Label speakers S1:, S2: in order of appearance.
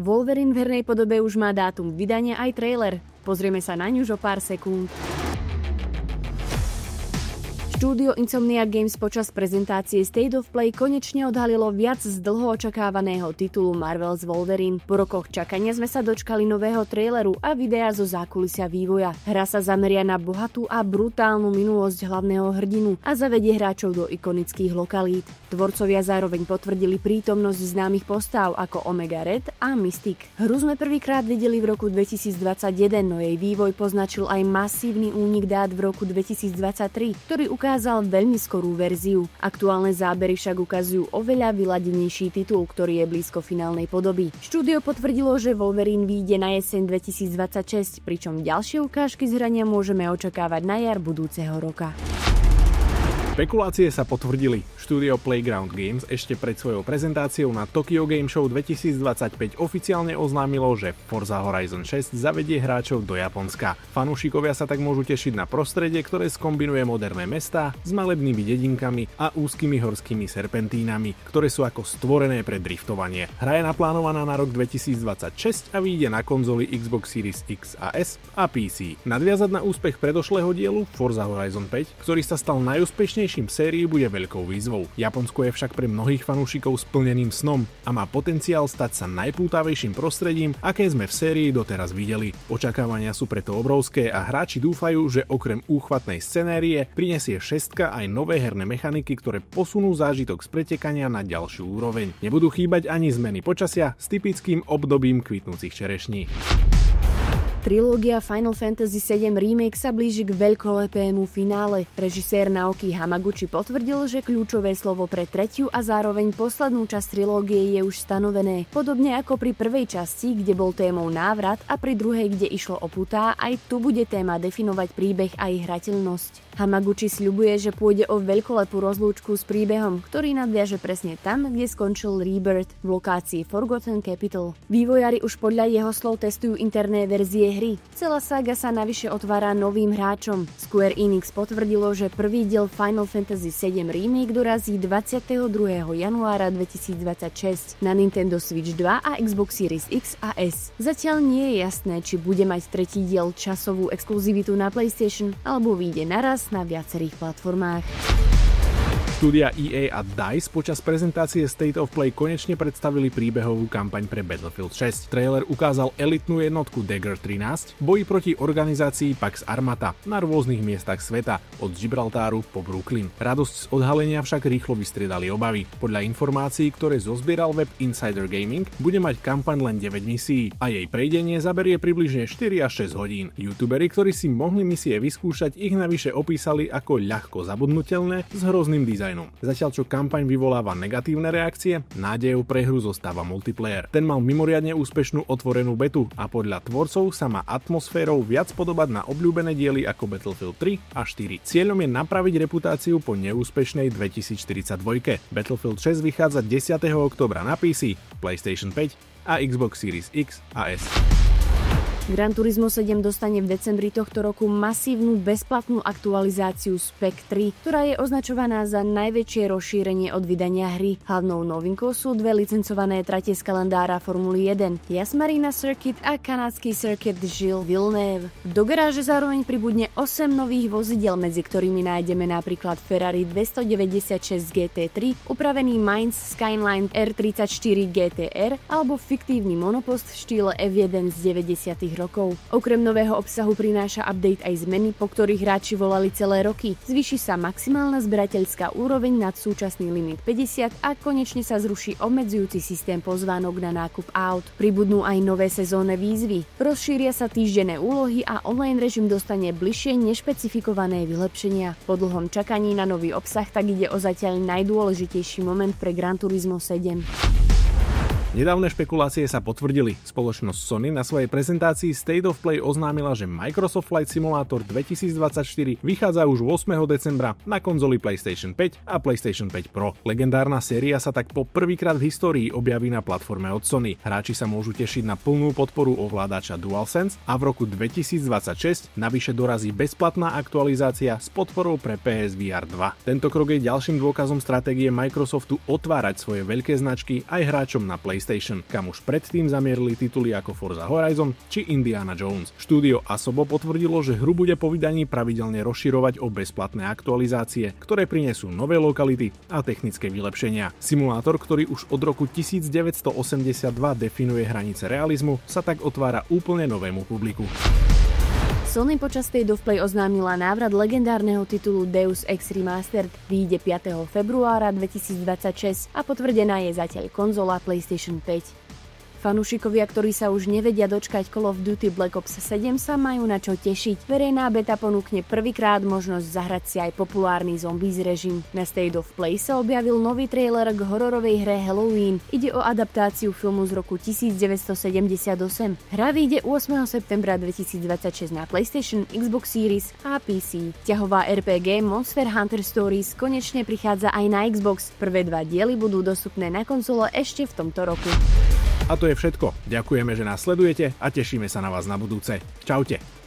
S1: Wolverine v hernej podobe už má dátum vydania aj trailer. Pozrieme sa naň už o pár sekúnd. Štúdio Insomniac Games počas prezentácie State of Play konečne odhalilo viac z dlho očakávaného titulu Marvel's Wolverine. Po rokoch čakania sme sa dočkali nového traileru a videa zo zákulisia vývoja. Hra sa zameria na bohatú a brutálnu minulosť hlavného hrdinu a zavedie hráčov do ikonických lokalít. Tvorcovia zároveň potvrdili prítomnosť známych postáv ako Omega Red a Mystic. Hru sme prvýkrát videli v roku 2021, no jej vývoj poznačil aj masívny únik dát v roku 2023, ktorý ukázal veľmi skorú verziu. Aktuálne zábery však ukazujú oveľa vyladenejší titul, ktorý je blízko finálnej podoby. Štúdio potvrdilo, že Wolverine vyjde na jeseň 2026, pričom ďalšie ukážky z hrania môžeme očakávať na jar budúceho roka.
S2: Špekulácie sa potvrdili. Štúdio Playground Games ešte pred svojou prezentáciou na Tokyo Game Show 2025 oficiálne oznámilo, že Forza Horizon 6 zavedie hráčov do Japonska. Fanúšikovia sa tak môžu tešiť na prostredie, ktoré skombinuje moderné mestá s malebnými dedinkami a úzkymi horskými serpentínami, ktoré sú ako stvorené pre driftovanie. Hra je naplánovaná na rok 2026 a vyjde na konzoli Xbox Series X a S a PC. Nadviazať na úspech predošlého dielu Forza Horizon 5, ktorý sa stal najúspešnejším sérii, bude veľkou výzvou. Japonsko je však pre mnohých fanúšikov splneným snom a má potenciál stať sa najpútavejším prostredím, aké sme v sérii doteraz videli. Očakávania sú preto obrovské a hráči dúfajú, že okrem úchvatnej scenérie prinesie šestka aj nové herné mechaniky, ktoré posunú zážitok z pretekania na ďalšiu úroveň. Nebudú chýbať ani zmeny počasia s typickým obdobím kvitnúcich čerešní.
S1: Trilógia Final Fantasy VII Remake sa blíži k veľkolepému finále. Režisér Naoki Hamaguchi potvrdil, že kľúčové slovo pre tretiu a zároveň poslednú časť trilógie je už stanovené. Podobne ako pri prvej časti, kde bol témou návrat, a pri druhej, kde išlo o putá, aj tu bude téma definovať príbeh a ich hrateľnosť. Hamaguchi sľubuje, že pôjde o veľkolepú rozlúčku s príbehom, ktorý nadviaže presne tam, kde skončil Rebirth v lokácii Forgotten Capital. Vývojári už podľa jeho slov testujú interné verzie hry. Celá saga sa navyše otvára novým hráčom. Square Enix potvrdilo, že prvý diel Final Fantasy VII Remake dorazí 22. januára 2026 na Nintendo Switch 2 a Xbox Series X a S. Zatiaľ nie je jasné, či bude mať tretí diel časovú exkluzivitu na PlayStation alebo vyjde naraz na viacerých platformách.
S2: Štúdia EA a DICE počas prezentácie State of Play konečne predstavili príbehovú kampaň pre Battlefield 6. Trailer ukázal elitnú jednotku Dagger 13 v boji proti organizácii Pax Armata na rôznych miestach sveta, od Gibraltáru po Brooklyn. Radosť z odhalenia však rýchlo vystriedali obavy. Podľa informácií, ktoré zozbieral web Insider Gaming, bude mať kampaň len 9 misií a jej prejdenie zaberie približne 4 až 6 hodín. Youtuberi, ktorí si mohli misie vyskúšať, ich navyše opísali ako ľahko zabudnutelné s hrozným dizajnom. Zatiaľ čo kampaň vyvoláva negatívne reakcie, nádejou pre hru zostáva multiplayer. Ten mal mimoriadne úspešnú otvorenú betu a podľa tvorcov sa má atmosférou viac podobať na obľúbené diely ako Battlefield 3 a 4. Cieľom je napraviť reputáciu po neúspešnej 2042. Battlefield 6 vychádza 10. októbra na PC, PlayStation 5 a Xbox Series X a S.
S1: Gran Turismo 7 dostane v decembri tohto roku masívnu bezplatnú aktualizáciu Spec 3, ktorá je označovaná za najväčšie rozšírenie od vydania hry. Hlavnou novinkou sú dve licencované trate z kalendára Formuly 1, Yas Marina Circuit a kanadský Circuit Gilles Villeneuve. Do garáže zároveň pribudne 8 nových vozidiel, medzi ktorými nájdeme napríklad Ferrari 296 GT3, upravený Mainz Skyline R34 GTR alebo fiktívny monopost v štýle F1 z 90. rokov. Okrem nového obsahu prináša update aj zmeny, po ktorých hráči volali celé roky. Zvýši sa maximálna zberateľská úroveň nad súčasný limit 50 a konečne sa zruší obmedzujúci systém pozvánok na nákup aut. Pribudnú aj nové sezónne výzvy. Rozšíria sa týždenné úlohy a online režim dostane bližšie nešpecifikované vylepšenia. Po dlhom čakaní na nový obsah tak ide o zatiaľ najdôležitejší moment pre Gran Turismo 7.
S2: Nedávne špekulácie sa potvrdili. Spoločnosť Sony na svojej prezentácii State of Play oznámila, že Microsoft Flight Simulator 2024 vychádza už 8. decembra na konzoli PlayStation 5 a PlayStation 5 Pro. Legendárna séria sa tak po prvýkrát v histórii objaví na platforme od Sony. Hráči sa môžu tešiť na plnú podporu ovládača DualSense a v roku 2026 navyše dorazí bezplatná aktualizácia s podporou pre PSVR 2. Tento krok je ďalším dôkazom stratégie Microsoftu otvárať svoje veľké značky aj hráčom na PlayStation PlayStation, kam už predtým zamierili tituly ako Forza Horizon či Indiana Jones. Štúdio Asobo potvrdilo, že hru bude po vydaní pravidelne rozširovať o bezplatné aktualizácie, ktoré prinesú nové lokality a technické vylepšenia. Simulátor, ktorý už od roku 1982 definuje hranice realizmu, sa tak otvára úplne novému publiku.
S1: Sony počas State of Play oznámila návrat legendárneho titulu Deus Ex Remastered. Vyjde 5. februára 2026 a potvrdená je zatiaľ konzola PlayStation 5. Fanúšikovia, ktorí sa už nevedia dočkať Call of Duty Black Ops 7, sa majú na čo tešiť. Verejná beta ponúkne prvýkrát možnosť zahrať si aj populárny zombies režim. Na State of Play sa objavil nový trailer k hororovej hre Halloween. Ide o adaptáciu filmu z roku 1978. Hra vyjde 8. septembra 2026 na PlayStation, Xbox Series a PC. Ťahová RPG Monster Hunter Stories konečne prichádza aj na Xbox. Prvé 2 diely budú dostupné na konzole ešte v tomto roku.
S2: A to je všetko. Ďakujeme, že nás sledujete a tešíme sa na vás na budúce. Čaute.